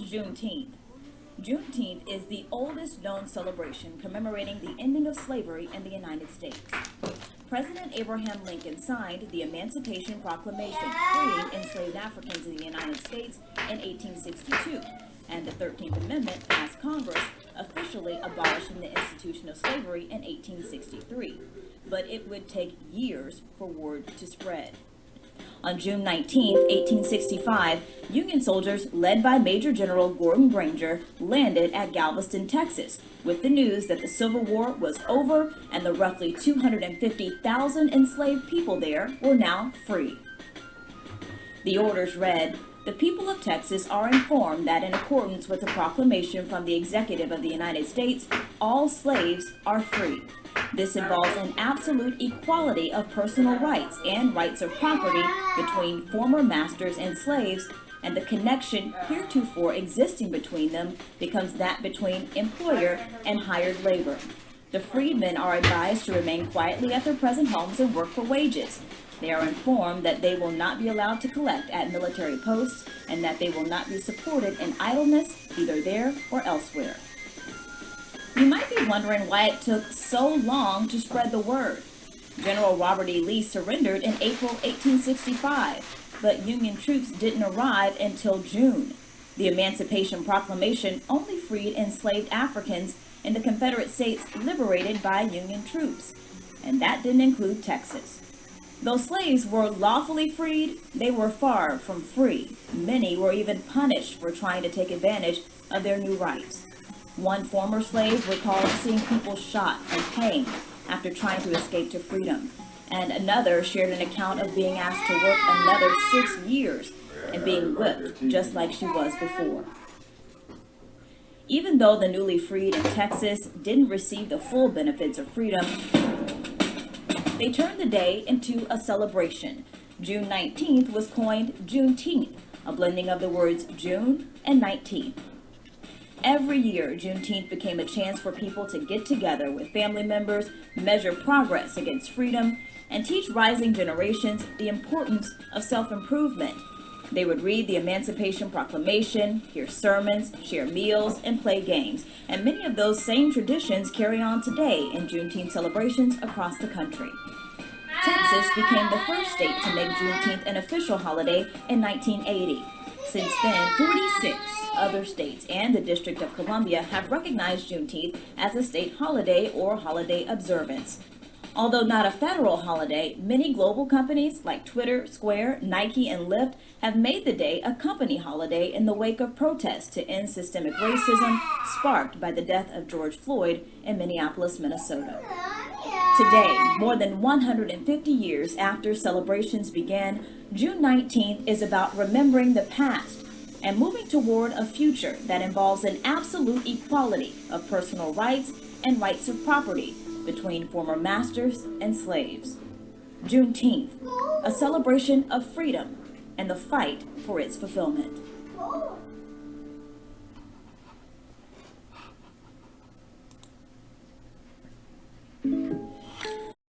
Juneteenth. Juneteenth is the oldest known celebration commemorating the ending of slavery in the United States. President Abraham Lincoln signed the Emancipation Proclamation freeing enslaved Africans in the United States in 1862, and the 13th Amendment passed Congress, officially abolishing the institution of slavery in 1863. But it would take years for word to spread. On June 19, 1865, Union soldiers led by Major General Gordon Granger landed at Galveston, Texas, with the news that the Civil War was over and the roughly 250,000 enslaved people there were now free. The orders read, "The people of Texas are informed that in accordance with the proclamation from the Executive of the United States, all slaves are free. This involves an absolute equality of personal rights and rights of property between former masters and slaves, and the connection heretofore existing between them becomes that between employer and hired labor. The freedmen are advised to remain quietly at their present homes and work for wages. They are informed that they will not be allowed to collect at military posts and that they will not be supported in idleness either there or elsewhere." You might be wondering why it took so long to spread the word. General Robert E. Lee surrendered in April 1865, but Union troops didn't arrive until June. The Emancipation Proclamation only freed enslaved Africans in the Confederate states liberated by Union troops, and that didn't include Texas. Though slaves were lawfully freed, they were far from free. Many were even punished for trying to take advantage of their new rights. One former slave recalled seeing people shot and hanged after trying to escape to freedom, and another shared an account of being asked to work another 6 years and being whipped just like she was before. Even though the newly freed in Texas didn't receive the full benefits of freedom, they turned the day into a celebration. June 19th was coined Juneteenth, a blending of the words June and 19th. Every year, Juneteenth became a chance for people to get together with family members, measure progress against freedom, and teach rising generations the importance of self-improvement. They would read the Emancipation Proclamation, hear sermons, share meals, and play games. And many of those same traditions carry on today in Juneteenth celebrations across the country. Texas became the first state to make Juneteenth an official holiday in 1980. Since then, 46 other states and the District of Columbia have recognized Juneteenth as a state holiday or holiday observance. Although not a federal holiday, many global companies like Twitter, Square, Nike, and Lyft have made the day a company holiday in the wake of protests to end systemic racism sparked by the death of George Floyd in Minneapolis, Minnesota. Today, more than 150 years after celebrations began, June 19th is about remembering the past and moving toward a future that involves an absolute equality of personal rights and rights of property between former masters and slaves. Juneteenth, a celebration of freedom and the fight for its fulfillment.